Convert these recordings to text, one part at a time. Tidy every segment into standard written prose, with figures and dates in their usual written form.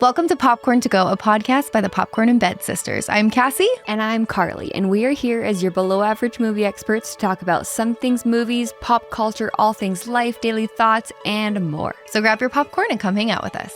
Welcome to Popcorn to Go, a podcast by the Popcorn in Bed sisters. I'm Cassie. And I'm Carly, and we are here as your below average movie experts to talk about some things movies, pop culture, all things life, daily thoughts, and more. So grab your popcorn and come hang out with us.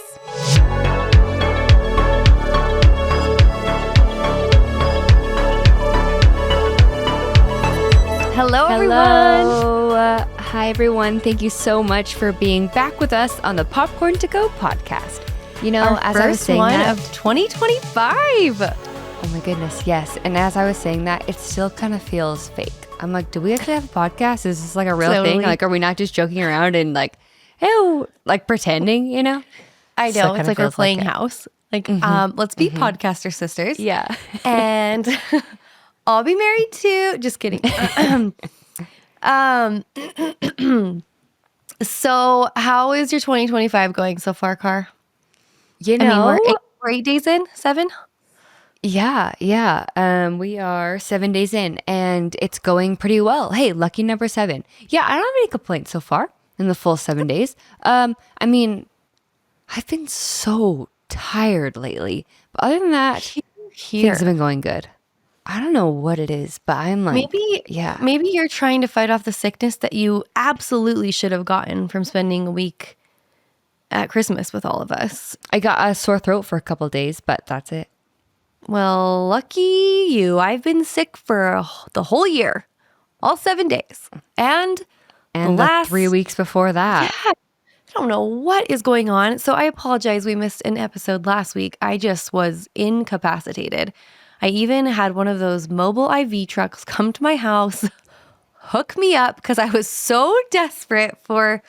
Hello, everyone. Hi, everyone. Thank you so much for being back with us on the Popcorn to Go podcast. You know, Our as first I was saying one that, of 2025. oh my goodness, yes. And as I was saying that, it still kind of feels fake. I'm like, do we actually have a podcast? Is this like a real thing? Like, are we not just joking around and like, hey, like pretending, you know? I know, Still it's like we're playing it. house. Like, let's be podcaster sisters. Yeah. And I'll be married too. Just kidding. So how is your 2025 going so far, Car? You know, we're 8 days in, 7? Yeah. We are 7 days in and it's going pretty well. Hey, lucky number 7. Yeah, I don't have any complaints so far in the full 7 days. I mean, I've been so tired lately. But other than that, things have been going good. I don't know what it is, but I'm like, maybe you're trying to fight off the sickness that you absolutely should have gotten from spending a week at Christmas with all of us. I got a sore throat for a couple of days, but that's it. Well, lucky you. I've been sick for the whole year, all 7 days. And the last 3 weeks before that. Yeah, I don't know what is going on. So I apologize. We missed an episode last week. I just was incapacitated. I even had one of those mobile IV trucks come to my house, hook me up because I was so desperate for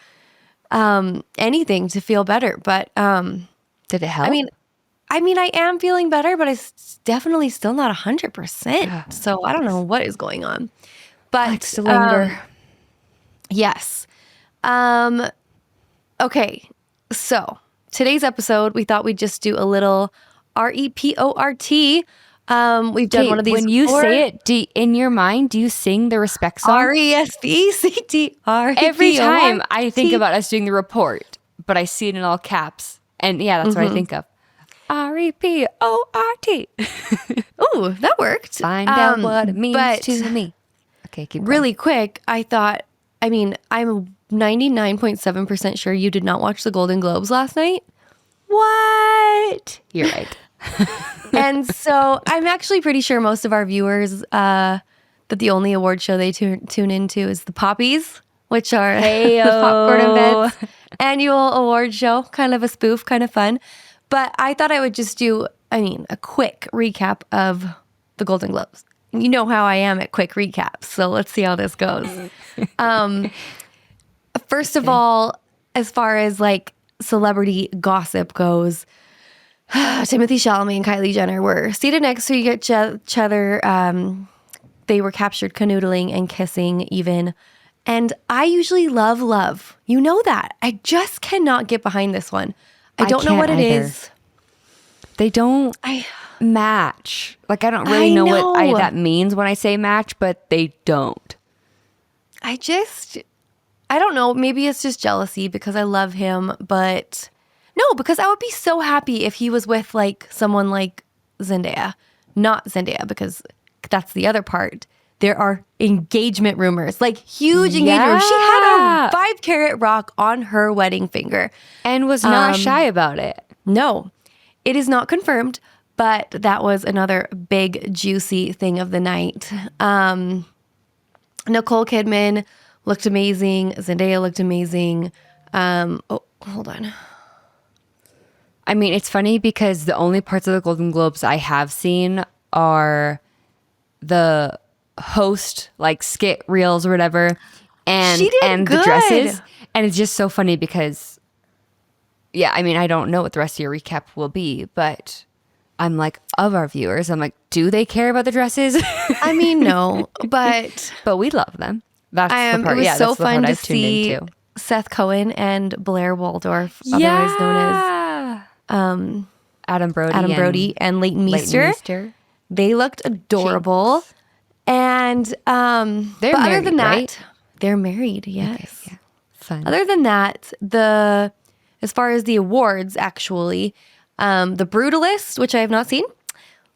anything to feel better. But did it help? I mean, I am feeling better, but it's definitely still not 100%. So I don't know what is going on. But likes to linger. Yes. Okay. So today's episode, we thought we'd just do a little R.E.P.O.R.T. We've done one of these when you say it, in your mind, do you sing the respect song? R-E-S-P-C-T-R. Every time I think about us doing the report, but I see it in all caps. And yeah, that's what I think of. R-E-P-O-R-T. Ooh, that worked. Find out what it means to me. Okay, keep going. Really quick, I'm 99.7% sure you did not watch the Golden Globes last night. What? You're right. And so I'm actually pretty sure most of our viewers that the only award show they tune into is the Poppies, which are the Popcorn and Bed's annual award show, kind of a spoof, kind of fun. But I thought I would just do, a quick recap of the Golden Globes. You know how I am at quick recaps, so let's see how this goes. First of all, as far as like celebrity gossip goes, Timothy Chalamet and Kylie Jenner were seated next to each other. They were captured canoodling and kissing even. And I usually love love. You know that. I just cannot get behind this one. I don't know what it is. They don't match. Like, I don't really know what that means when I say match, but they don't. I don't know. Maybe it's just jealousy because I love him, but... No, because I would be so happy if he was with like someone like Zendaya. Not Zendaya, because that's the other part. There are engagement rumors, like huge engagement rumors. She had a 5-carat rock on her wedding finger. And was not shy about it. No, it is not confirmed, but that was another big, juicy thing of the night. Nicole Kidman looked amazing. Zendaya looked amazing. Hold on. It's funny because the only parts of the Golden Globes I have seen are the host, like skit reels or whatever, and the dresses. And it's just so funny because, I don't know what the rest of your recap will be, but I'm like, of our viewers, I'm like, do they care about the dresses? No, but we love them. That's the part. It was so fun to I've see into. Seth Cohen and Blair Waldorf, otherwise known as Adam Brody and Leighton Meester. They looked adorable. Cheeks. And they're married, other than that, right? They're married, yes. Okay, yeah. Fun. Other than that, as far as the awards, actually, The Brutalist, which I have not seen,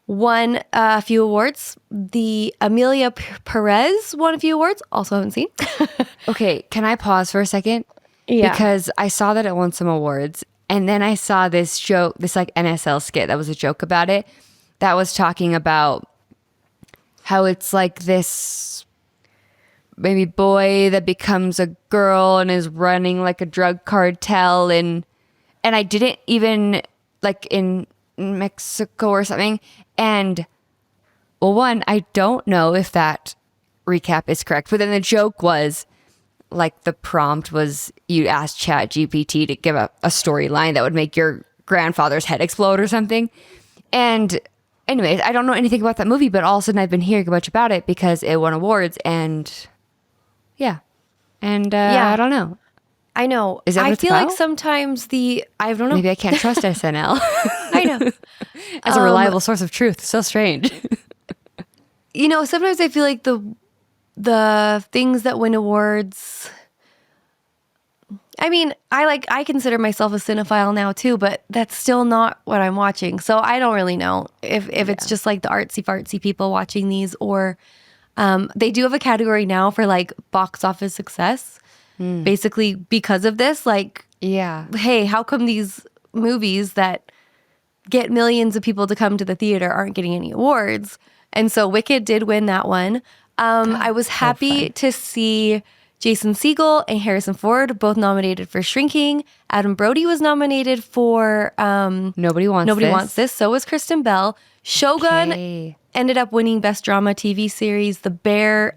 won a few awards. The Amelia Perez won a few awards. Also haven't seen. Okay, can I pause for a second? Yeah. Because I saw that it won some awards. And then I saw this joke, this like NSL skit that was a joke about it. That was talking about how it's like this maybe boy that becomes a girl and is running like a drug cartel. And I didn't even like in Mexico or something. And well, one, I don't know if that recap is correct. But then the joke was like the prompt was you asked Chat GPT to give a storyline that would make your grandfather's head explode or something. And anyways, I don't know anything about that movie, but all of a sudden I've been hearing a bunch about it because it won awards and yeah. And I don't know. I know. Is that what I it's feel about? like sometimes I don't know. Maybe I can't trust SNL. I know. As a reliable source of truth. So strange. Sometimes I feel like the things that win awards. I mean, I consider myself a cinephile now too, but that's still not what I'm watching. So I don't really know if it's just like the artsy fartsy people watching these, or they do have a category now for like box office success, basically because of this. Like, Yeah. hey, how come these movies that get millions of people to come to the theater aren't getting any awards? And so Wicked did win that one. I was happy to see Jason Segel and Harrison Ford both nominated for Shrinking. Adam Brody was nominated for Nobody Wants This. So was Kristen Bell. Shogun ended up winning Best Drama TV Series. The Bear,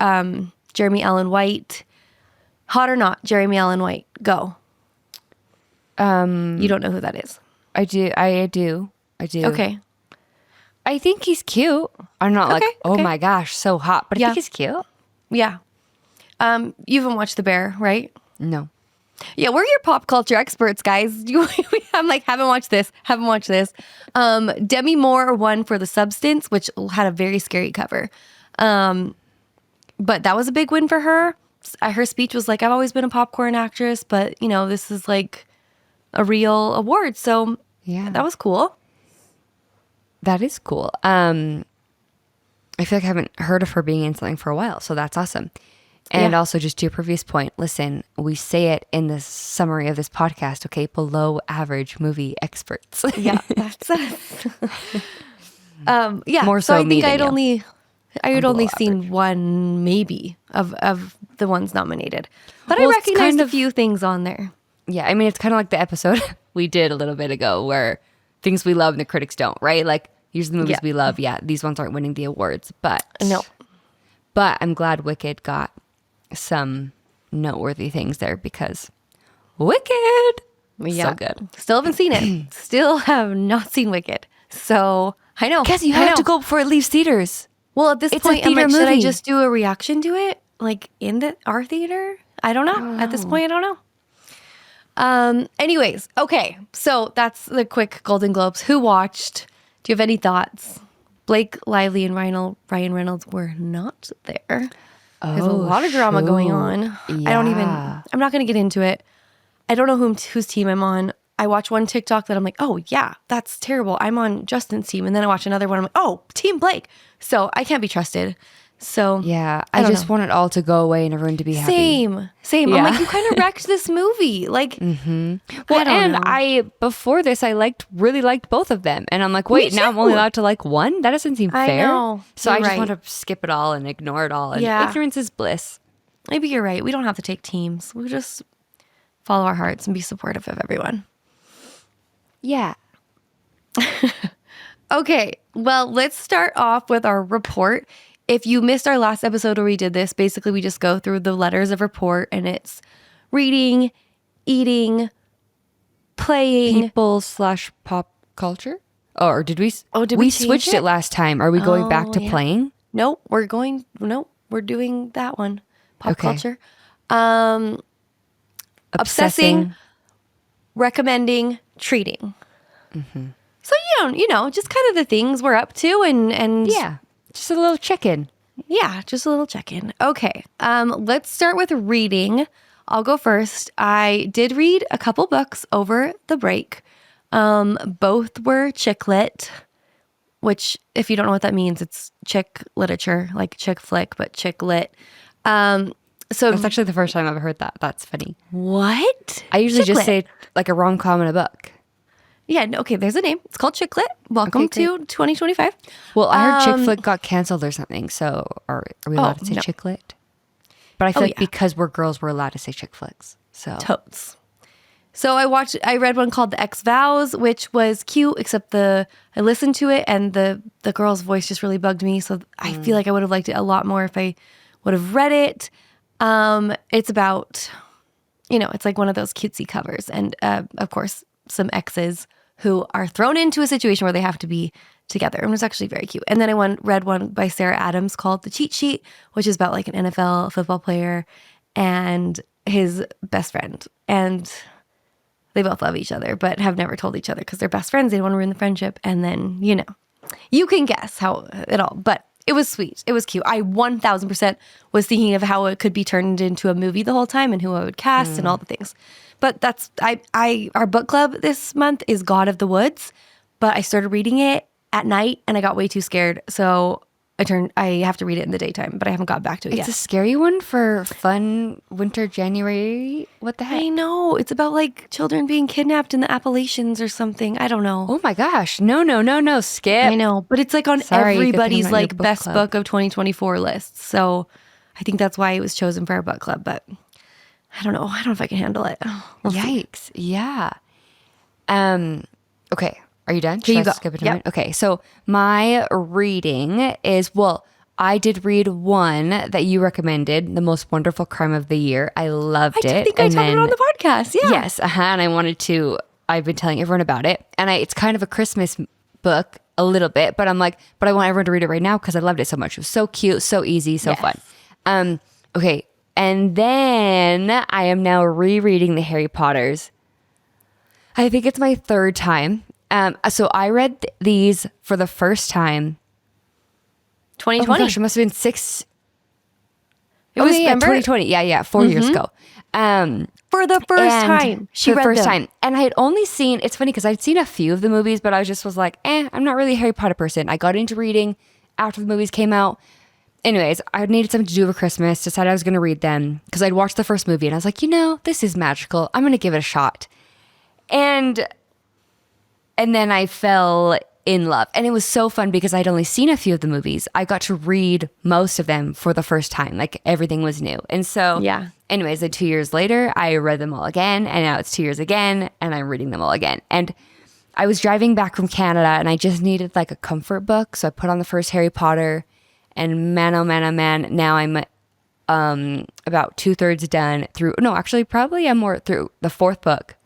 Jeremy Allen White. Hot or Not, Jeremy Allen White. Go. You don't know who that is. I do. Okay. I think he's cute. I'm not like, oh my gosh, so hot. But I think he's cute. Yeah. You haven't watched The Bear, right? No. Yeah, we're your pop culture experts, guys. I'm like, haven't watched this. Demi Moore won for The Substance, which had a very scary cover. But that was a big win for her. Her speech was like, I've always been a popcorn actress, but, this is like a real award. So yeah, that was cool. That is cool. I feel like I haven't heard of her being in something for a while, so that's awesome. And also, just to your previous point, listen, we say it in the summary of this podcast, okay? Below average movie experts. Yeah, that's us. More so I think I had only average. seen one maybe of the ones nominated. But I recognized a few things on there. Yeah, I mean, it's kind of like the episode we did a little bit ago where things we love and the critics don't, right? Like, usually the movies we love, these ones aren't winning the awards, but... No. But I'm glad Wicked got some noteworthy things there because Wicked, so good. Still haven't seen it. Still have not seen Wicked. So I know. Cassie, you have to go before it leaves theaters. Well, at this point, I'm like, should I just do a reaction to it, like in our theater? I don't know. At this point, I don't know. Anyways, okay. So that's the quick Golden Globes. Who watched? Do you have any thoughts? Blake Lively and Ryan Reynolds were not there. There's a lot of drama going on. Yeah. I'm not going to get into it. I don't know whose team I'm on. I watch one TikTok that I'm like, oh yeah, that's terrible. I'm on Justin's team. And then I watch another one. I'm like, oh, Team Blake. So I can't be trusted. So yeah, I just want it all to go away and everyone to be happy. Same. Yeah. I'm like, you kind of wrecked this movie. Like, well, before this, I really liked both of them. And I'm like, wait, now I'm only allowed to like one? That doesn't seem fair. I know. So I just want to skip it all and ignore it all. And ignorance is bliss. Maybe you're right. We don't have to take teams. We'll just follow our hearts and be supportive of everyone. Yeah. Okay. Well, let's start off with our report. If you missed our last episode where we did this, basically we just go through the letters of report and it's reading, eating, playing. People/pop culture? Or did we? Oh, did we we switched change it? Last time. Are we going back to playing? Nope, we're doing that one. Pop culture. Obsessing, recommending, treating. Mm-hmm. So just kind of the things we're up to and yeah, just a little check-in. Yeah, just a little check-in. Okay, let's start with reading. I'll go first. I did read a couple books over the break. Both were chick lit, which if you don't know what that means, it's chick literature, like chick flick, but chick lit. So That's actually the first time I've heard that. That's funny. What? I usually Chick just lit. say like a rom-com in a book. Yeah, okay, there's a name. It's called chick lit. Welcome to 2025. Well, I heard chick flick got canceled or something. So are we allowed to say chick lit? But I feel like because we're girls, we're allowed to say chick flicks. So totes. So I read one called The X Vows, which was cute, except I listened to it and the girl's voice just really bugged me. So I feel like I would have liked it a lot more if I would have read it. It's about, it's like one of those cutesy covers. And of course, some exes who are thrown into a situation where they have to be together. And it was actually very cute. And then I read one by Sarah Adams called The Cheat Sheet, which is about like an NFL football player and his best friend. And they both love each other, but have never told each other because they're best friends. They don't want to ruin the friendship. And then, you can guess how it all, but it was sweet. It was cute. I 1000% was thinking of how it could be turned into a movie the whole time and who I would cast and all the things. But that's, our book club this month is God of the Woods, but I started reading it at night and I got way too scared. So I have to read it in the daytime, but I haven't got back to it yet. It's a scary one for fun winter January. What the heck? I know. It's about like children being kidnapped in the Appalachians or something. I don't know. Oh my gosh. No, skip. I know. But it's like on everybody's like best book of 2024 list. So I think that's why it was chosen for our book club, but I don't know. I don't know if I can handle it. Yikes. See. Yeah. Okay. Are you done? Here you go. Skip it Okay. So my reading is, I did read one that you recommended, The Most Wonderful Crime of the Year. I loved it. I think I talked about it on the podcast. Yeah. Yes. And I've been telling everyone about it. And it's kind of a Christmas book a little bit, but I'm like, but I want everyone to read it right now because I loved it so much. It was so cute, so easy, so fun. Okay. And then I am now rereading the Harry Potters. I think it's my third time. So I read these for the first time. 2020. Oh my gosh, it must have been 6. It was 2020. Yeah, 4 years ago. For the first time. For the first time. And I had only seen, it's funny because I'd seen a few of the movies, but I was like, I'm not really a Harry Potter person. I got into reading after the movies came out. Anyways, I needed something to do over Christmas, decided I was going to read them because I'd watched the first movie and I was like, this is magical. I'm going to give it a shot. And then I fell in love. And it was so fun because I'd only seen a few of the movies. I got to read most of them for the first time. Like everything was new. And so anyways, then 2 years later, I read them all again. And now it's 2 years again and I'm reading them all again. And I was driving back from Canada and I just needed like a comfort book. So I put on the first Harry Potter and man, oh man, oh man. Now I'm about 2/3 done through. No, actually probably I'm more through the fourth book.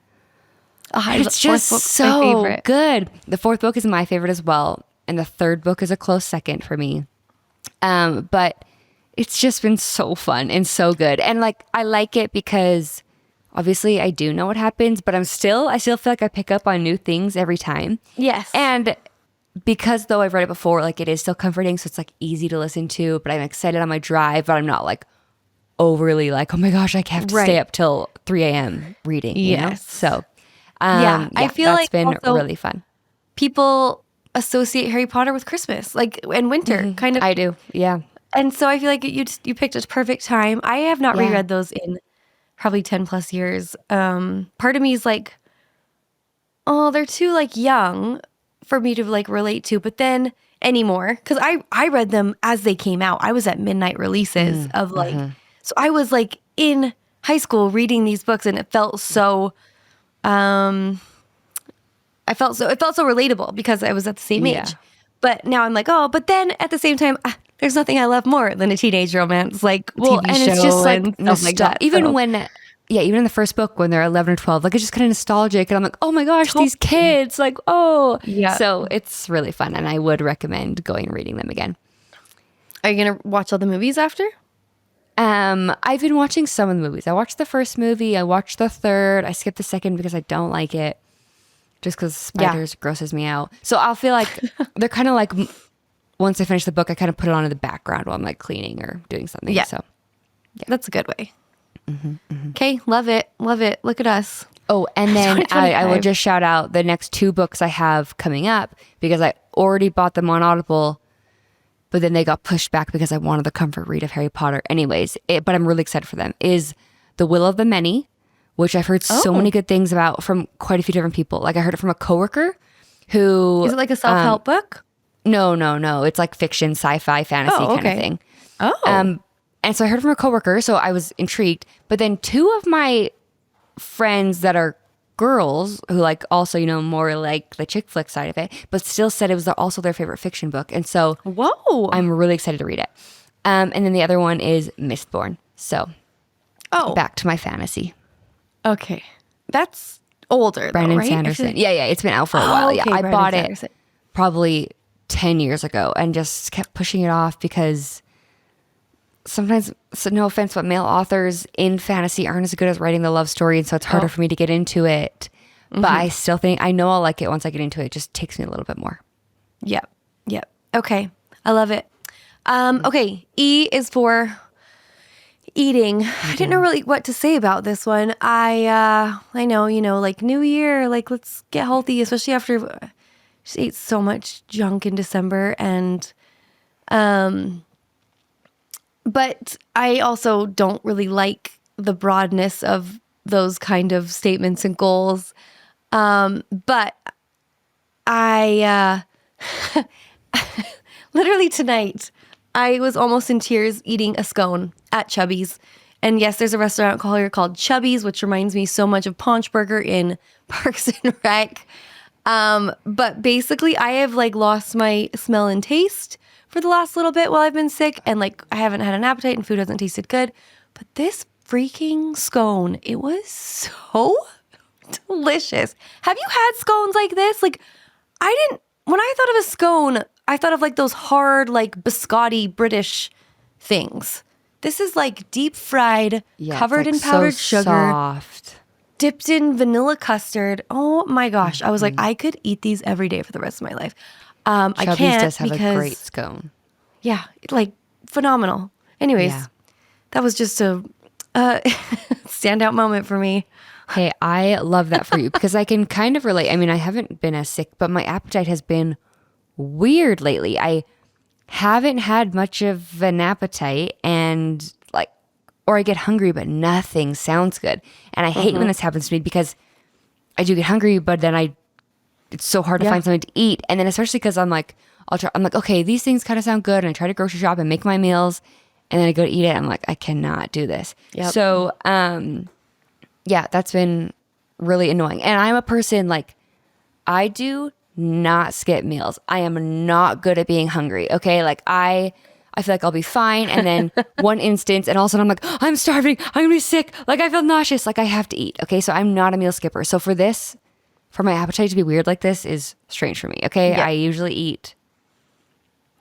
It's just so good. The fourth book is my favorite as well. And the third book is a close second for me. But it's just been so fun and so good. And like, I like it because obviously I do know what happens, but I still feel like I pick up on new things every time. Yes. And because though I've read it before, like it is still comforting. So it's like easy to listen to, but I'm excited on my drive, but I'm not like overly like, oh my gosh, I have to stay up till 3 a.m. reading. You know? So I feel like that's been really fun. People associate Harry Potter with Christmas, like and winter, kind of. I do, yeah. And so I feel like you picked a perfect time. I have not reread those in probably 10 plus years. Part of me is like, oh, they're too like young for me to like relate to. But then anymore, because I read them as they came out. I was at midnight releases of like, so I was like in high school reading these books, and it felt so. It felt so relatable because I was at the same age. But now I'm like, oh, but then at the same time, there's nothing I love more than a teenage romance, like TV and show it's just like like that. Even even in the first book when they're 11 or 12, like it's just kind of nostalgic, and I'm like, oh my gosh, these kids, like, oh, yeah. So it's really fun, and I would recommend going and reading them again. Are you gonna watch all the movies after? I've been watching some of the movies. I watched the first movie. I watched the third. I skipped the second because I don't like it. Just because spiders grosses me out. So I'll feel like they're kind of like, once I finish the book, I kind of put it on in the background while I'm like cleaning or doing something. Yeah. So that's a good way. Okay. Love it. Love it. Look at us. Oh, and then I will 2025. just shout out the next 2 books I have coming up because I already bought them on Audible, but then they got pushed back because I wanted the comfort read of Harry Potter. Anyways, but I'm really excited for them. Is The Will of the Many, which I've heard so many good things about from quite a few different people. Like I heard it from a coworker who... Is it like a self-help book? No. It's like fiction, sci-fi, fantasy kind of thing. Oh. And so I heard it from a coworker, so I was intrigued. But then 2 of my friends that are girls who like also, more like the chick flick side of it, but still said it was also their favorite fiction book. And so Whoa. I'm really excited to read it. And then the other one is Mistborn. So back to my fantasy. Okay. That's older, Brandon though, right? Sanderson. Yeah. It's been out for a while. Okay, Yeah. I Brandon bought Sanderson. it probably 10 years ago and just kept pushing it off because sometimes, so no offense, but male authors in fantasy aren't as good as writing the love story. And so it's harder for me to get into it. But I still think, I know I'll like it once I get into it. It just takes me a little bit more. Yep. Okay. I love it. Okay. E is for eating. I didn't know really what to say about this one. I know, like New Year, like let's get healthy, especially after just ate so much junk in December. And, but I also don't really like the broadness of those kind of statements and goals. But I, literally tonight, I was almost in tears eating a scone at Chubby's. And yes, there's a restaurant here called Chubby's, which reminds me so much of Paunch Burger in Parks and Rec. But basically, I have like lost my smell and taste for the last little bit while I've been sick. And like, I haven't had an appetite and food hasn't tasted good. But this freaking scone, it was so delicious. Have you had scones like this? Like, when I thought of a scone, I thought of like those hard, like biscotti British things. This is like deep fried, covered in powdered sugar, soft, dipped in vanilla custard. Oh my gosh. I was like, I could eat these every day for the rest of my life. I Chubby's can't does have because, a great scone. Yeah, like phenomenal. Anyways, that was just a standout moment for me. Hey, I love that for you because I can kind of relate. I mean, I haven't been as sick, but my appetite has been weird lately. I haven't had much of an appetite and or I get hungry, but nothing sounds good. And I hate when this happens to me because I do get hungry, but then it's so hard to find something to eat. And then especially because I'm like, okay, these things kind of sound good. And I try to grocery shop and make my meals. And then I go to eat it. I'm like, I cannot do this. Yep. So, that's been really annoying. And I'm a person I do not skip meals. I am not good at being hungry. Okay. Like I feel like I'll be fine. And then one instance, and all of a sudden I'm like, I'm starving. I'm gonna be sick. Like I feel nauseous. Like I have to eat. Okay. So I'm not a meal skipper. So for my appetite to be weird like this is strange for me. Okay. Yeah. I usually eat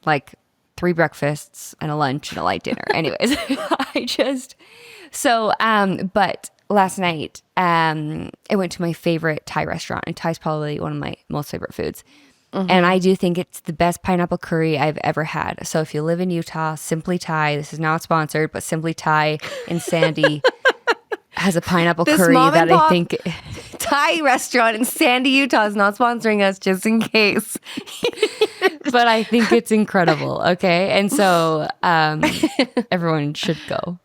3 breakfasts and a lunch and a light dinner. Anyways, but last night, I went to my favorite Thai restaurant, and Thai is probably one of my most favorite foods. And I do think it's the best pineapple curry I've ever had. So if you live in Utah, Simply Thai, this is not sponsored, but Simply Thai in Sandy has a pineapple curry that I think... Thai restaurant in Sandy, Utah is not sponsoring us, just in case. But I think it's incredible, okay? And so everyone should go.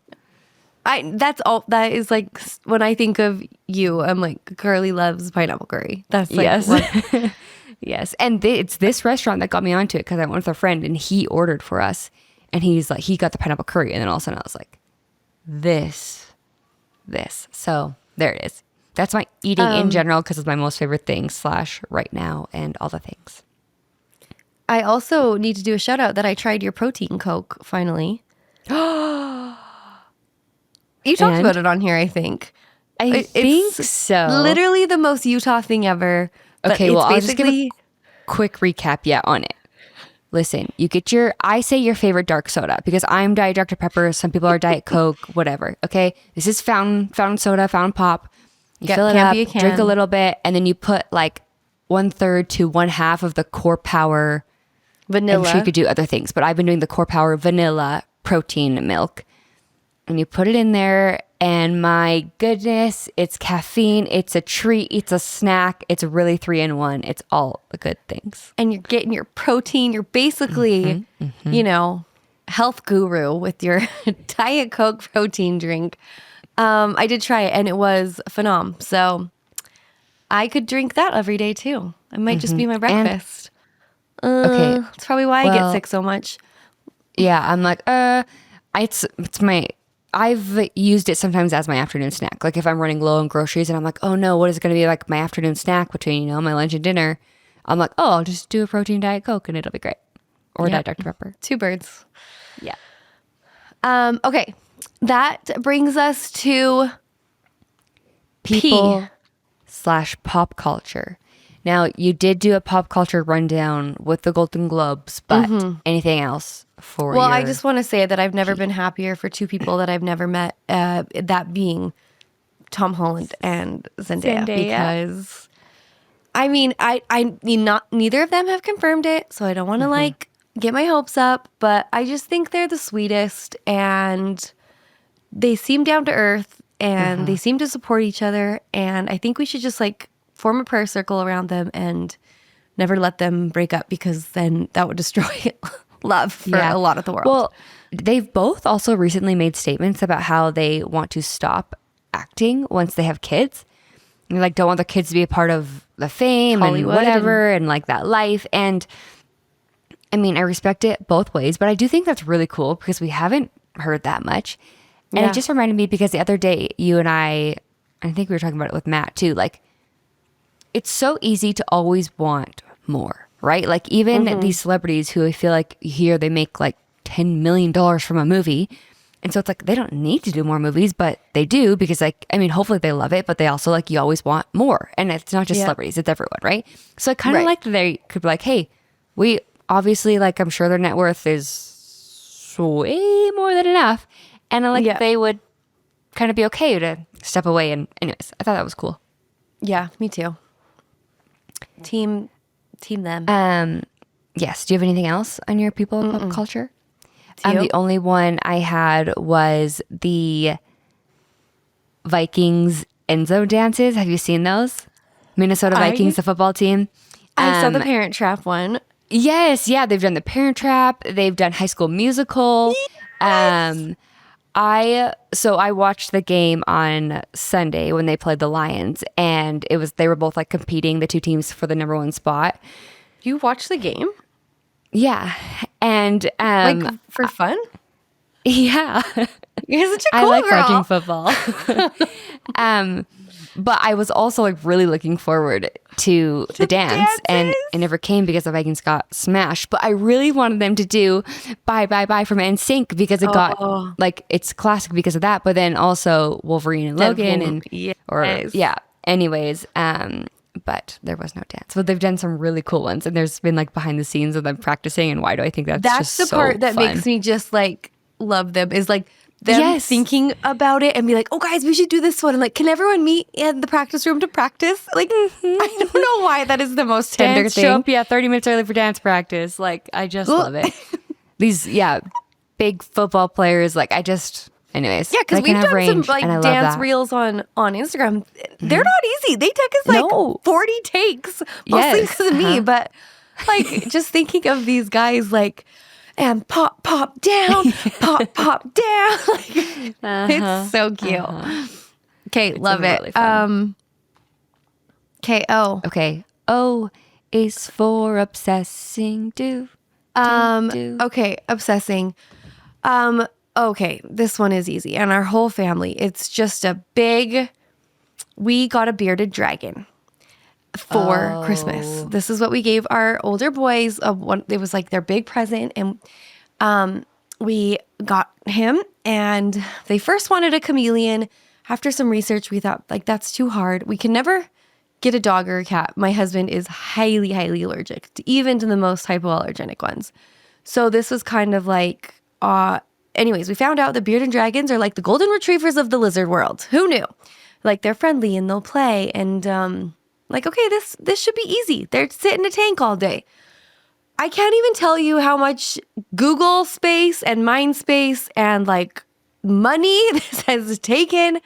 That is like, when I think of you, I'm like, Curly loves pineapple curry. That's like, yes. Yes. And it's this restaurant that got me onto it because I went with a friend and he ordered for us. And he's like, he got the pineapple curry. And then all of a sudden I was like, this. So there it is. That's my eating in general because it's my most favorite thing / right now and all the things. I also need to do a shout out that I tried your protein Coke finally. You talked about it on here, I think. I think so. Literally the most Utah thing ever. Okay, well, I'll just give a quick recap on it. Listen, you get I say your favorite dark soda because I'm Diet Dr. Pepper. Some people are Diet Coke, whatever. Okay, this is fountain soda, fountain pop. You fill it up, drink a little bit, and then you put 1/3 to 1/2 of the Core Power vanilla. I'm sure you could do other things, but I've been doing the Core Power vanilla protein milk. And you put it in there, And my goodness, it's caffeine, it's a treat, it's a snack, it's really 3-in-1. It's all the good things. And you're getting your protein. You're basically, you know, health guru with your Diet Coke protein drink. I did try it and it was phenom. So I could drink that every day too. It might just be my breakfast. Okay. That's probably why I get sick so much. Yeah, I'm like, it's my, I've used it sometimes as my afternoon snack. Like if I'm running low on groceries and I'm like, oh no, what is going to be like my afternoon snack between, you know, my lunch and dinner? I'm like, oh, I'll just do a protein Diet Coke and it'll be great. Or Diet Dr. Pepper. 2 birds. Yeah. Okay. That brings us to people / pop culture. Now, you did do a pop culture rundown with the Golden Globes, but anything else for Well, I just want to say that I've never been happier for 2 people that I've never met, that being Tom Holland and Zendaya. Because, I mean, neither of them have confirmed it, so I don't want to, like, get my hopes up, but I just think they're the sweetest, and they seem down to earth, and they seem to support each other, and I think we should just, like, form a prayer circle around them and never let them break up, because then that would destroy love for a lot of the world. Well, they've both also recently made statements about how they want to stop acting once they have kids. And like don't want their kids to be a part of the fame Hollywood and whatever and like that life. And I mean, I respect it both ways, but I do think that's really cool because we haven't heard that much. And it just reminded me because the other day you and I think we were talking about it with Matt too, like it's so easy to always want more, right? Like even these celebrities who I feel like here they make like $10 million from a movie. And so it's like they don't need to do more movies, but they do because like, I mean, hopefully they love it, but they also like, you always want more. And it's not just celebrities, it's everyone, right? So I kind of like that they could be like, hey, we obviously like, I'm sure their net worth is way more than enough. And I like they would kind of be okay to step away. And anyways, I thought that was cool. Yeah, me too. Team them. Yes. Do you have anything else on your people of pop culture? The only one I had was the Vikings end zone dances. Have you seen those? Minnesota Vikings, the football team. I saw the Parent Trap one. Yes. Yeah. They've done the Parent Trap. They've done High School Musical. Yes. I watched the game on Sunday when they played the Lions, and they were both like competing, the 2 teams, for the number 1 spot. You watched the game? Yeah. And like for fun? Yeah. You're such a cool I like girl. watching football. But I was also like really looking forward to the dance, and it never came because the Vikings got smashed. But I really wanted them to do Bye Bye Bye from NSYNC because it got like it's classic because of that. But then also Wolverine and Logan anyways. But there was no dance. But they've done some really cool ones, and there's been like behind the scenes of them practicing. And why do I think that's just the part that makes me just like love them is like them thinking about it and be like, oh guys, we should do this one. And like, can everyone meet in the practice room to practice? Like, I don't know why that is the most tender thing. Show up, 30 minutes early for dance practice. Like, I just love it. These, big football players. Like, anyways. Yeah, because we've done some like dance reels on Instagram. They're not easy. They took us like 40 takes, mostly because of me. But like, just thinking of these guys like, and pop down, pop down. Like, it's so cute. Okay, love it. Really okay, O. Okay. O is for obsessing. Okay, obsessing. Okay, this one is easy. And our whole family, it's just we got a bearded dragon for Christmas. This is what we gave our older boys. It was like their big present. And we got him, and they first wanted a chameleon. After some research, we thought like, that's too hard. We can never get a dog or a cat. My husband is highly, highly allergic even to the most hypoallergenic ones. So this was kind of like, anyways, we found out the bearded dragons are like the golden retrievers of the lizard world. Who knew? Like they're friendly and they'll play, and like, okay, this should be easy. They're sitting in a tank all day. I can't even tell you how much Google space and mind space and like money this has taken,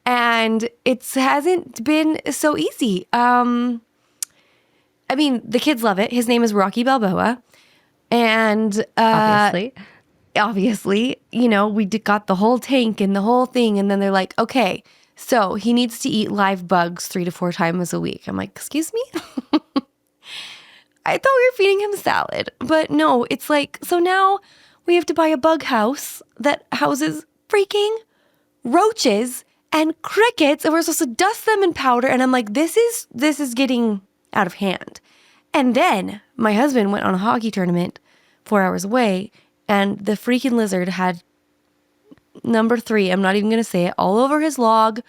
and it hasn't been so easy. I mean, the kids love it. His name is Rocky Balboa. And obviously, you know, we got the whole tank and the whole thing. And then they're like, okay, so he needs to eat live bugs 3 to 4 times a week. I'm like, excuse me? I thought we were feeding him salad. But no, it's like, so now we have to buy a bug house that houses freaking roaches and crickets. And we're supposed to dust them in powder. And I'm like, this is getting out of hand. And then my husband went on a hockey tournament 4 hours away, and the freaking lizard had number 3, I'm not even going to say it, all over his log.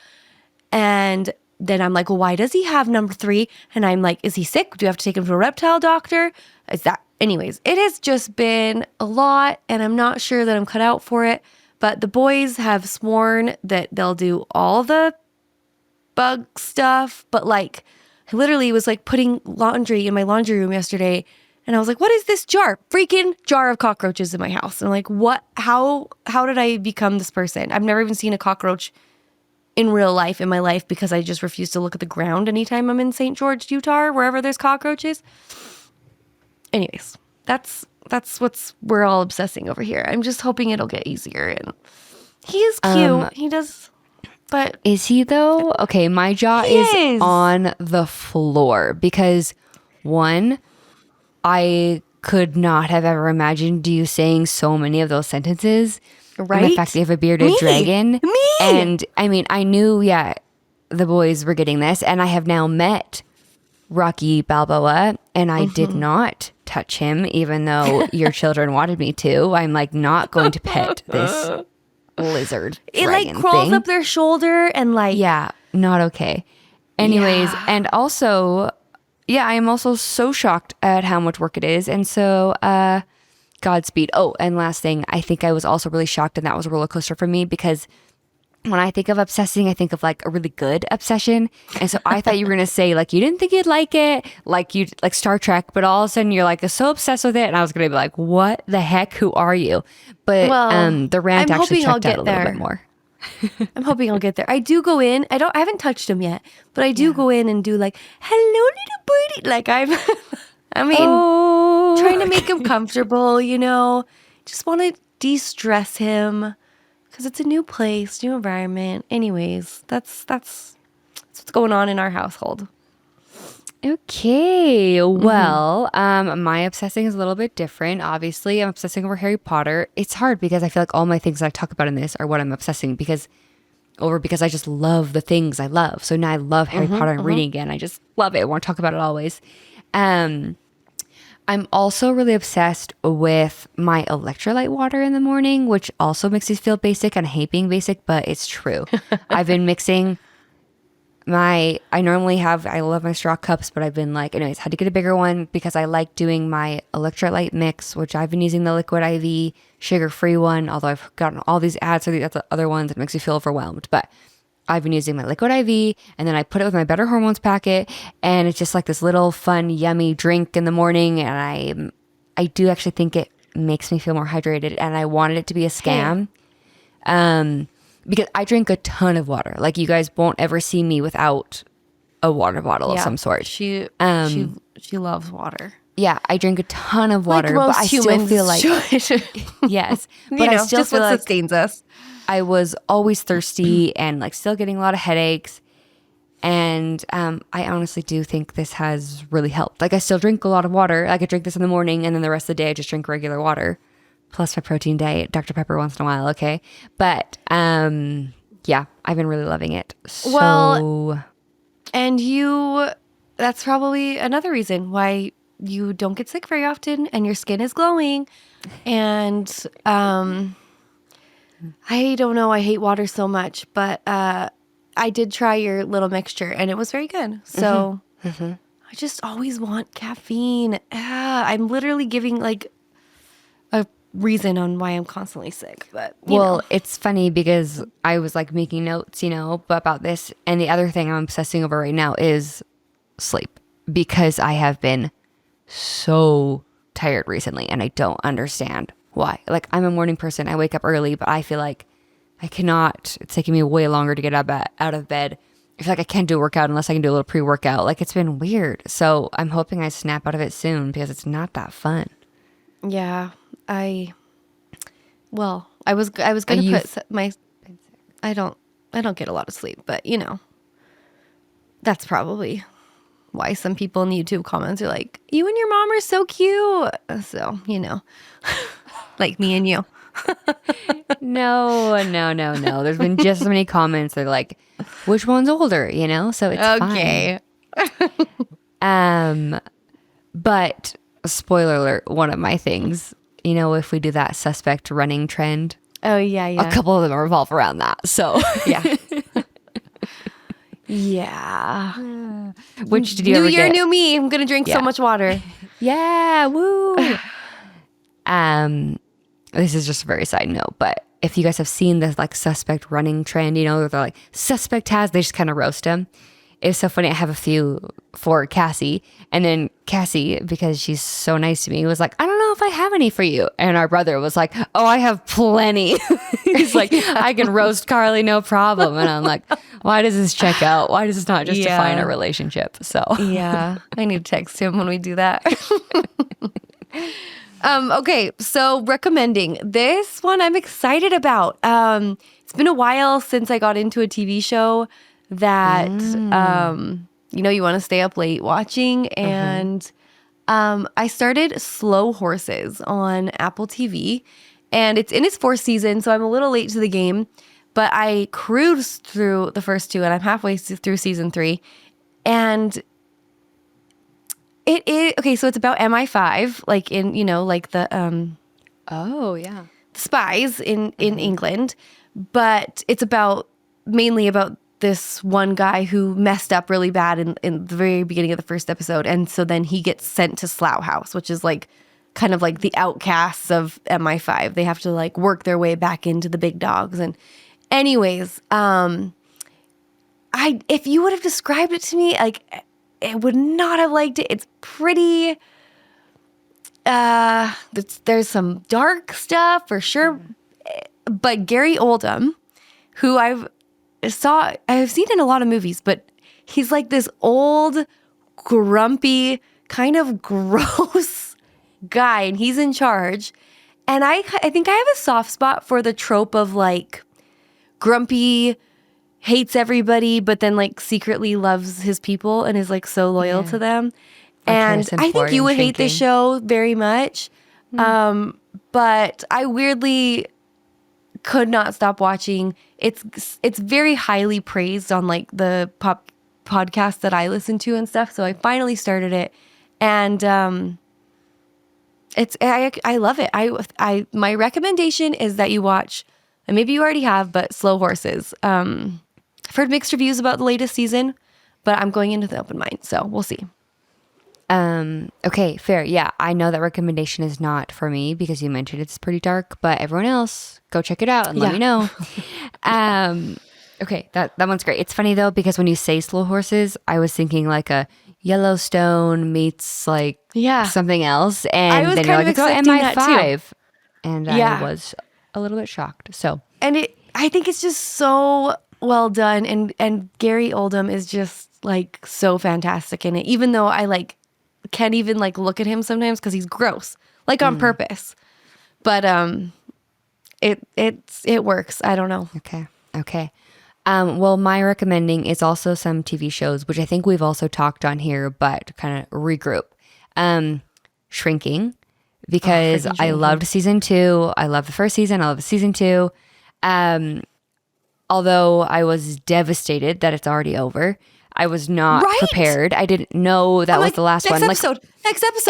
And then I'm like, well, why does he have number 3? And I'm like, is he sick? Do you have to take him to a reptile doctor? Anyways, it has just been a lot, and I'm not sure that I'm cut out for it. But the boys have sworn that they'll do all the bug stuff. But like, I literally was like putting laundry in my laundry room yesterday, and I was like, what is this jar? Freaking jar of cockroaches in my house. And I'm like, what? How did I become this person? I've never even seen a cockroach in real life in my life because I just refuse to look at the ground anytime I'm in St. George, Utah, or wherever there's cockroaches. Anyways, that's we're all obsessing over here. I'm just hoping it'll get easier. And he is cute. He does, but is he though? Okay, my jaw is on the floor because one, I could not have ever imagined you saying so many of those sentences. Right? And the fact that you have a bearded dragon. Me! And I mean, I knew, the boys were getting this, and I have now met Rocky Balboa, and I did not touch him, even though your children wanted me to. I'm like, not going to pet this lizard. It like crawls up their shoulder and like. Yeah, not okay. Anyways, and also, I am also so shocked at how much work it is. And so, Godspeed. Oh, and last thing, I think I was also really shocked, and that was a roller coaster for me because when I think of obsessing, I think of like a really good obsession. And so I thought you were going to say like, you didn't think you'd like it, like you like Star Trek, but all of a sudden you're like so obsessed with it. And I was going to be like, what the heck? Who are you? But the rant actually checked out a little bit more. I'm hoping I'll get there. I do go in. I haven't touched him yet, but I do go in and do like, hello, little birdie. Like trying to make him comfortable, you know, just want to de-stress him because it's a new place, new environment. Anyways, that's what's going on in our household. Okay, well, my obsessing is a little bit different. Obviously, I'm obsessing over Harry Potter. It's hard because I feel like all my things that I talk about in this are what I'm obsessing because I just love the things I love. So now I love Harry Potter and reading again. I just love it. I want to talk about it always. I'm also really obsessed with my electrolyte water in the morning, which also makes me feel basic, and I hate being basic, but it's true. I've been mixing I love my straw cups, but I've been like, anyways, had to get a bigger one because I like doing my electrolyte mix, which I've been using the Liquid IV sugar-free one, although I've gotten all these ads for the other ones. It makes me feel overwhelmed, but I've been using my Liquid IV, and then I put it with my Better Hormones packet, and it's just like this little fun, yummy drink in the morning, and I do actually think it makes me feel more hydrated, and I wanted it to be a scam. Because I drink a ton of water. Like, you guys won't ever see me without a water bottle of some sort. She loves water. Yeah, I drink a ton of water, like most but I humans still feel like yes, but I still feel like sustains us. I was always thirsty and like still getting a lot of headaches. And I honestly do think this has really helped. Like, I still drink a lot of water. Like, I drink this in the morning, and then the rest of the day I just drink regular water. Plus my protein diet, Dr. Pepper once in a while, okay? But, I've been really loving it. Well, and that's probably another reason why you don't get sick very often and your skin is glowing. And I don't know, I hate water so much, but I did try your little mixture and it was very good. So I just always want caffeine. I'm literally giving like a reason on why I'm constantly sick. But you know. It's funny because I was like making notes, about this. And the other thing I'm obsessing over right now is sleep, because I have been so tired recently and I don't understand why. Like, I'm a morning person. I wake up early, but I feel like I cannot. It's taking me way longer to get out of bed. I feel like I can't do a workout unless I can do a little pre-workout. Like, it's been weird. So I'm hoping I snap out of it soon because it's not that fun. Yeah, I was going to put my I don't get a lot of sleep, but you know, that's probably why some people in the YouTube comments are like, "You and your mom are so cute." So, you know, like me and you. No. There's been just so many comments. They're like, which one's older, you know? So it's okay. Fine. But spoiler alert, one of my things, you know, if we do that suspect running trend. Oh, yeah. A couple of them revolve around that. So yeah. Yeah. Which did you New ever year, get? new me. I'm going to drink so much water. Yeah. Woo. This is just a very side note, but if you guys have seen the like suspect running trend, you know, they're like suspect has, they just kind of roast him. It's so funny. I have a few for Cassie, and then Cassie, because she's so nice to me, was like, I don't know if I have any for you. And our brother was like, oh, I have plenty. He's like, I can roast Carly, no problem. And I'm like, why does this check out? Why does this not just define our relationship? So yeah, I need to text him when we do that. Okay, so recommending this one I'm excited about. It's been a while since I got into a TV show that you know, you want to stay up late watching, and I started Slow Horses on Apple TV, and it's in its 4th season, so I'm a little late to the game, but I cruised through the first 2 and I'm halfway through season 3, and it is okay. So it's about MI5, like in, you know, like the spies in England, but it's mainly about this one guy who messed up really bad in the very beginning of the first episode, and so then he gets sent to Slough House, which is like kind of like the outcasts of MI5. They have to like work their way back into the big dogs. And anyways, if you would have described it to me, like, I would not have liked it. It's pretty, there's some dark stuff for sure. But Gary Oldham, who I've seen in a lot of movies, but he's like this old, grumpy, kind of gross guy, and he's in charge. And I think I have a soft spot for the trope of like grumpy, hates everybody, but then like secretly loves his people and is like so loyal to them. And I think you would hate this show very much. But I weirdly could not stop watching. It's very highly praised on like the pop podcasts that I listen to and stuff. So I finally started it, and I love it. My recommendation is that you watch, and maybe you already have, but Slow Horses. I've heard mixed reviews about the latest season, but I'm going into the open mind, so we'll see. Okay, fair. Yeah, I know that recommendation is not for me because you mentioned it's pretty dark, but everyone else, go check it out and let me know. Okay, that one's great. It's funny though, because when you say Slow Horses, I was thinking like a Yellowstone meets like something else, and then you're like, it's MI5, and I was a little bit shocked. So, and I think it's just so well done, and Gary Oldham is just like so fantastic in it, even though I like can't even like look at him sometimes because he's gross, like on purpose. But it works. I don't know. Okay. Well, my recommending is also some TV shows, which I think we've also talked on here, but kind of regroup. Shrinking, because I loved season 2. I love the first season. I love season 2. Although I was devastated that it's already over. I was not prepared. I didn't know that was the last one. Next episode.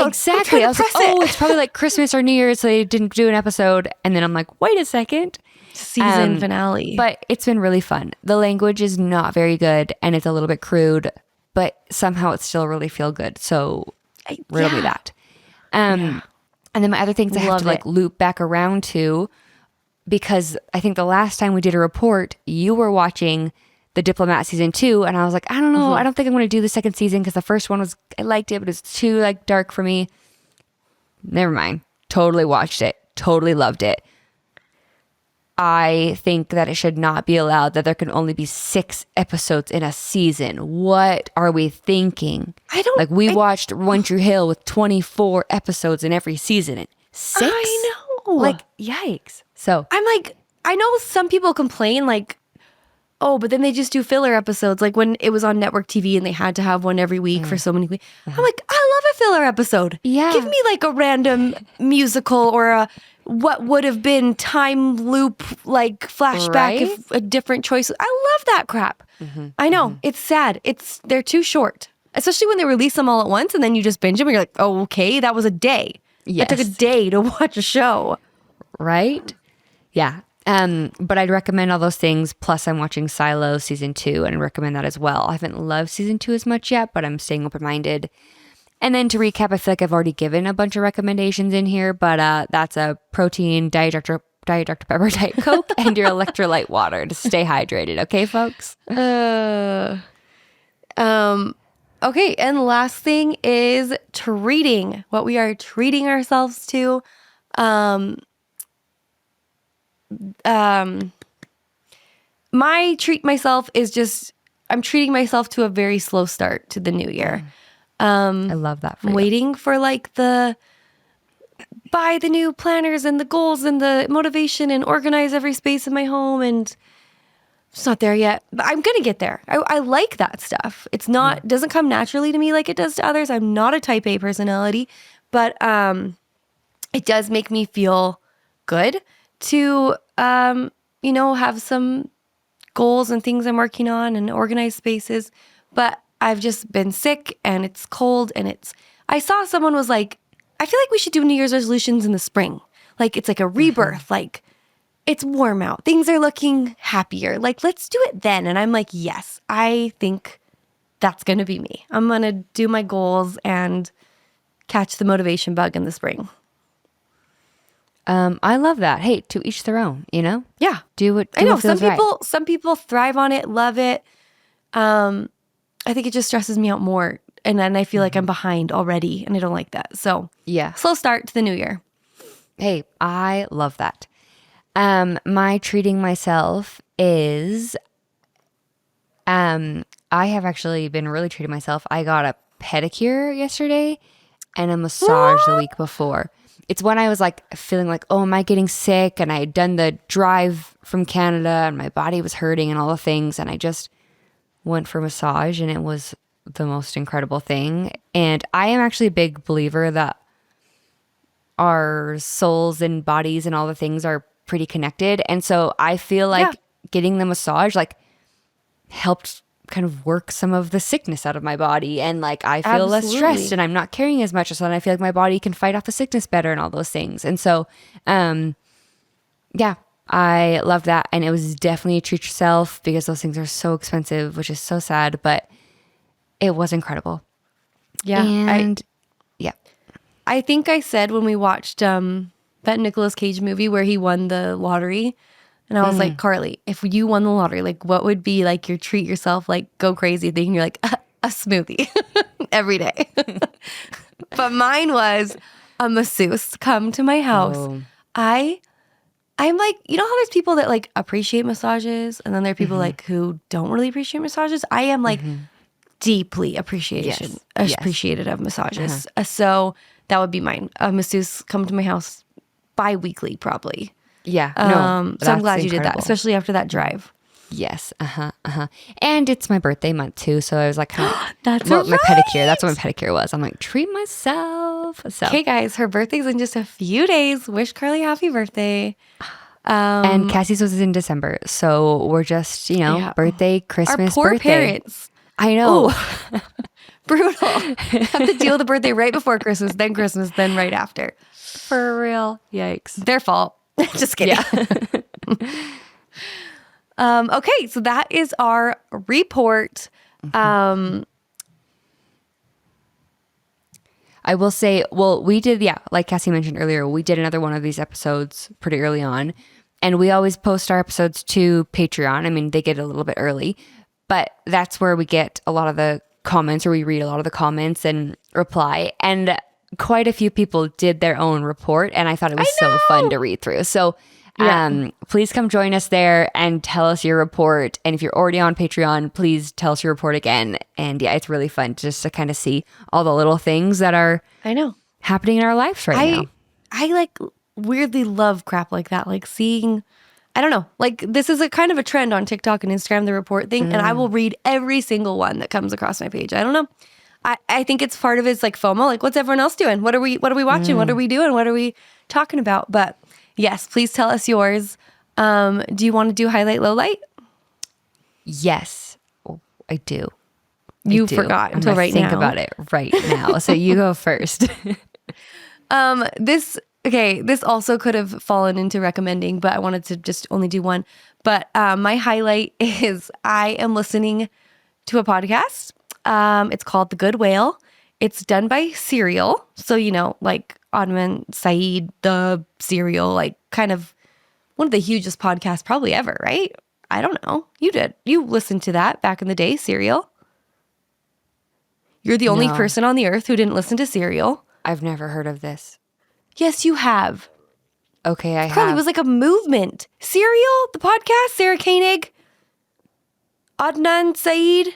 Exactly. I was like, it's probably like Christmas or New Year's, so they didn't do an episode. And then I'm like, wait a second. Season finale. But it's been really fun. The language is not very good, and it's a little bit crude, but somehow it still really feel good. So riddle me that. And then my other things I have to like loop back around to, because I think the last time we did a report, you were watching The Diplomat season 2, and I was like, I don't know, I don't think I'm going to do the second season because the first one I liked it, but it's too like dark for me. Never mind. Totally watched it. Totally loved it. I think that it should not be allowed that there can only be 6 episodes in a season. What are we thinking? We watched One Tree Hill with 24 episodes in every season. And 6? I know. Yikes. So I'm like, I know some people complain oh, but then they just do filler episodes. Like when it was on network TV and they had to have one every week for so many weeks. I'm like, I love a filler episode. Yeah. Give me a random musical or what would have been time loop, flashback, Right? if a different choice. I love that crap. I know. It's sad. They're too short, especially when they release them all at once and then you just binge them and you're like, oh, okay, that was a day. Yes. It took a day to watch a show. Right? Yeah. But I'd recommend all those things. Plus, I'm watching Silo season 2 and recommend that as well. I haven't loved season 2 as much yet, but I'm staying open-minded. And then to recap, I feel like I've already given a bunch of recommendations in here, but that's a protein, Diet Dr. Pepper, Diet Coke, and your electrolyte water to stay hydrated. Okay, folks? Okay, and the last thing is treating. What we are treating ourselves to. My treat myself is just, I'm treating myself to a very slow start to the new year. I love that for you. Waiting for buy the new planners and the goals and the motivation and organize every space in my home, and it's not there yet, but I'm gonna get there. I like that stuff. It's not, doesn't come naturally to me like it does to others. I'm not a type A personality, but it does make me feel good to have some goals and things I'm working on and organized spaces. But I've just been sick and it's cold and I saw someone was like, I feel like we should do New Year's resolutions in the spring. It's like a rebirth. It's warm out. Things are looking happier. Let's do it then. And I'm like, yes, I think that's going to be me. I'm going to do my goals and catch the motivation bug in the spring. I love that. Hey, to each their own, Yeah. Do what I know. what feels Some people thrive on it, love it. I think it just stresses me out more. And then I feel like I'm behind already and I don't like that. So yeah. Slow start to the new year. Hey, I love that. My treating myself is, I have actually been really treating myself. I got a pedicure yesterday and a massage the week before. It's when I was feeling oh, am I getting sick? And I had done the drive from Canada and my body was hurting and all the things. And I just went for massage and it was the most incredible thing. And I am actually a big believer that our souls and bodies and all the things are pretty connected. And so I feel like getting the massage helped kind of work some of the sickness out of my body. And I feel less stressed and I'm not carrying as much. So then I feel like my body can fight off the sickness better and all those things. And so, I love that. And it was definitely a treat yourself because those things are so expensive, which is so sad, but it was incredible. Yeah. And I think I said when we watched that Nicolas Cage movie where he won the lottery, and I was like, Carly, if you won the lottery, what would be your treat yourself, go crazy thing? And you're like, a smoothie every day. But mine was a masseuse come to my house. Oh. I'm like, you know how there's people that appreciate massages and then there are people who don't really appreciate massages? I am deeply appreciated of massages. So that would be mine. A masseuse come to my house bi-weekly probably. Yeah. So I'm glad you did that, especially after that drive. Yes. And it's my birthday month too. So I was like, that's my pedicure. That's what my pedicure was. I'm like, treat myself. So okay, guys, her birthday's in just a few days. Wish Carly happy birthday. And Cassie's was in December. So we're just, birthday, Christmas, our poor birthday. Parents. I know. Brutal. Have to deal with the birthday right before Christmas, then right after. For real. Yikes. Their fault. Just kidding. Yeah. Okay, so that is our report. I will say, we did, like Cassie mentioned earlier, we did another one of these episodes pretty early on. And we always post our episodes to Patreon. I mean, they get a little bit early, but that's where we get a lot of the comments, or we read a lot of the comments and reply. And quite a few people did their own report, and I thought it was so fun to read through. So Please come join us there and tell us your report. And if you're already on Patreon, please tell us your report again. And yeah, it's really fun just to kind of see all the little things that are happening in our lives right now. I like weirdly love crap like that. Like seeing, I don't know, like this is a kind of a trend on TikTok and Instagram, the report thing. And I will read every single one that comes across my page. I don't know. I think it's part of it's like FOMO. Like what's everyone else doing? What are we watching? What are we doing? What are we talking about? But yes, please tell us yours. Do you want to do highlight, low light? Yes, I do. You forgot until right now. Think about it right now. So you go first. This also could have fallen into recommending, but I wanted to just only do one. But my highlight is I am listening to a podcast. It's called The Good Whale. It's done by Serial. So, like Adnan Syed, the Serial, like kind of one of the hugest podcasts probably ever, right? I don't know. You did. You listened to that back in the day, Serial. You're the only person on the earth who didn't listen to Serial. I've never heard of this. Yes, you have. Okay, I Carly, have. it was like a movement. Serial, the podcast, Sarah Koenig, Adnan Syed.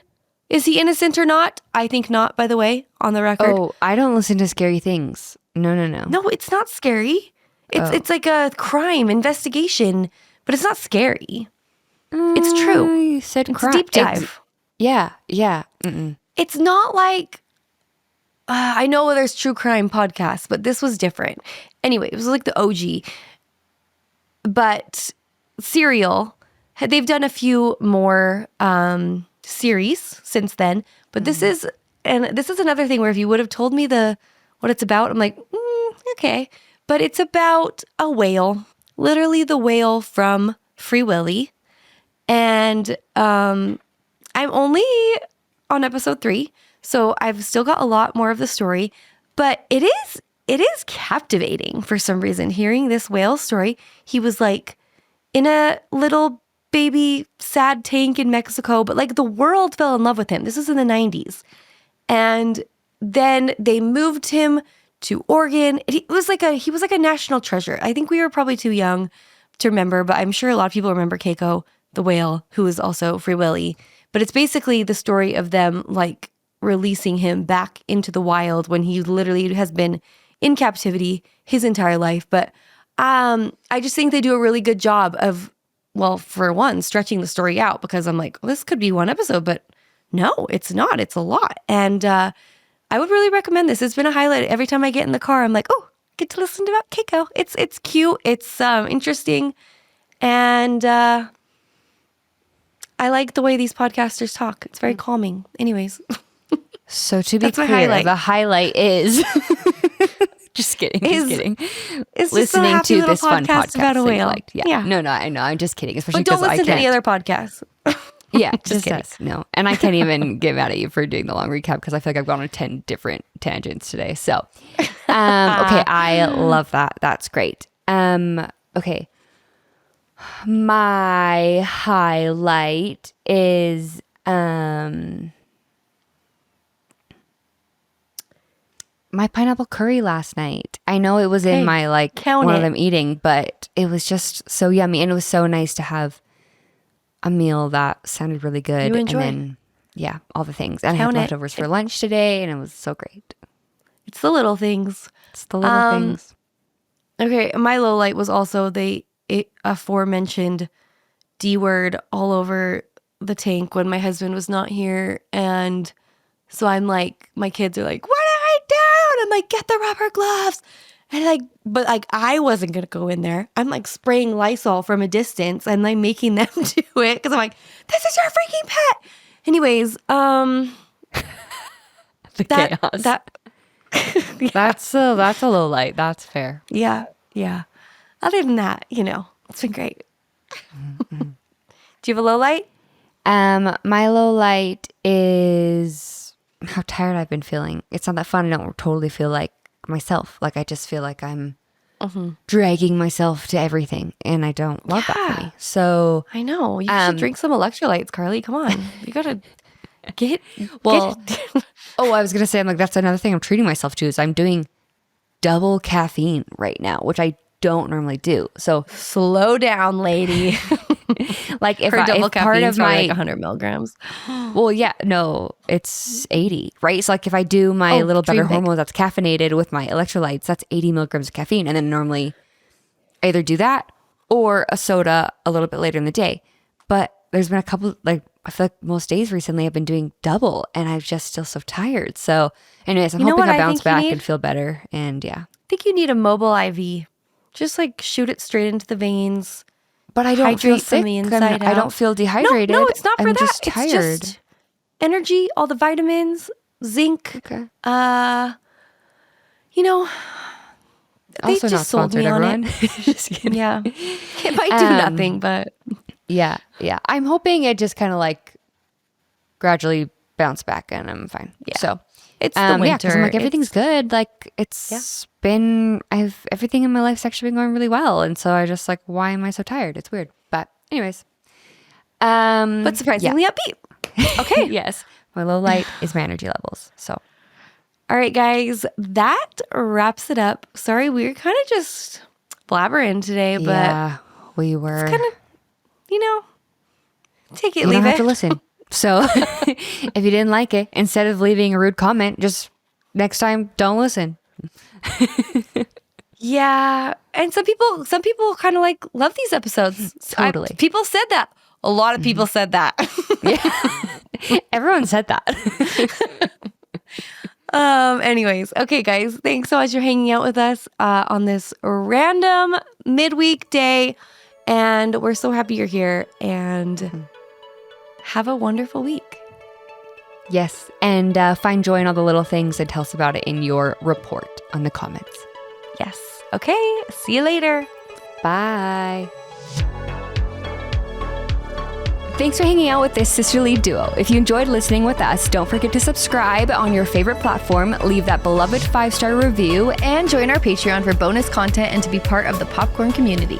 Is he innocent or not? I think not, by the way, on the record. Oh, I don't listen to scary things. No. No, it's not scary. It's like a crime investigation, but it's not scary. It's true. You said crime. It's a deep dive. Yeah. Mm-mm. It's not like, I know there's true crime podcasts, but this was different. Anyway, it was like the OG. But Serial, they've done a few more series since then. But this is another thing where if you would have told me what it's about, I'm like, okay. But it's about a whale, literally the whale from Free Willy. And I'm only on episode 3, so I've still got a lot more of the story. But it is captivating for some reason. Hearing this whale story, he was like in a little baby sad tank in Mexico, but like the world fell in love with him. This was in the 90s. And then they moved him to Oregon. He was like a national treasure. I think we were probably too young to remember, but I'm sure a lot of people remember Keiko, the whale, who is also Free Willy. But it's basically the story of them like releasing him back into the wild when he literally has been in captivity his entire life. But I just think they do a really good job of, well, for one, stretching the story out, because I'm like, well, this could be one episode, but no, it's not. It's a lot. And I would really recommend this. It's been a highlight. Every time I get in the car, I'm like, oh, get to listen to about Keiko. It's cute. It's interesting. And I like the way these podcasters talk. It's very calming. Anyways. So to be clear, the highlight is just kidding. It's listening just to this fun podcast about a whale. Yeah. No, I know. I'm just kidding. Especially but don't because listen to any other podcasts. Yeah, just us. No. And I can't even get mad at you for doing the long recap because I feel like I've gone on 10 different tangents today. So, okay, I love that. That's great. Okay. My highlight is my pineapple curry last night. I know it was in my one of them eating, but it was just so yummy, and it was so nice to have a meal that sounded really good. You enjoy. And then all the things. And I had leftovers for lunch today, and it was so great. It's the little things. Okay, my low light was also the aforementioned D word all over the tank when my husband was not here. And so I'm like, my kids are like, what have I done? I'm like, get the rubber gloves. And but I wasn't going to go in there. I'm like spraying Lysol from a distance and like making them do it because I'm like, this is your freaking pet. Anyways, the chaos. That's a low light. That's fair. Yeah. Other than that, it's been great. Do you have a low light? My low light is how tired I've been feeling. It's not that fun. I don't totally feel like myself. Like I just feel like I'm dragging myself to everything, and I don't love that for me. So I know you should drink some electrolytes, Carly. Come on, you gotta get I was gonna say, I'm like, that's another thing I'm treating myself to is I'm doing double caffeine right now, which I don't normally do. So slow down, lady. Like if her double if part of my like 100 milligrams. Well, yeah, no, it's 80, right? So like if I do my little better hormones that's caffeinated with my electrolytes, that's 80 milligrams of caffeine. And then normally I either do that or a soda a little bit later in the day. But there's been a couple, like I feel like most days recently I've been doing double and I'm just still so tired. So anyways, I'm hoping I bounce back and feel better. And yeah. I think you need a mobile IV. Just like shoot it straight into the veins. But I don't feel sick. From the inside I don't feel dehydrated. No, it's not for I'm that. Just tired. It's just energy, all the vitamins, zinc. Okay. You know, they also just sold me on it. Just kidding. Yeah. It might do nothing, but yeah. I'm hoping it just kind of like gradually bounce back and I'm fine. Yeah. So it's the winter. Yeah, because I'm like everything's good. Like it's been everything in my life's actually been going really well, and so I just like, why am I so tired? It's weird, but anyways, but surprisingly upbeat. Okay. Yes, my low light is my energy levels. So, all right, guys, that wraps it up. Sorry, we were kind of just blabbering today, but yeah, we were kind of, take it, you leave don't have it. to listen. So if you didn't like it, instead of leaving a rude comment, just next time don't listen. Yeah, and some people kind of like love these episodes. Totally. People said that. A lot of people said that. Yeah. Everyone said that. Anyways, okay, guys, thanks so much for hanging out with us on this random midweek day, and we're so happy you're here, and have a wonderful week. Yes, and find joy in all the little things and tell us about it in your report on the comments. Yes. Okay, see you later. Bye. Thanks for hanging out with this sisterly duo. If you enjoyed listening with us, don't forget to subscribe on your favorite platform, leave that beloved 5-star review, and join our Patreon for bonus content and to be part of the Popcorn community.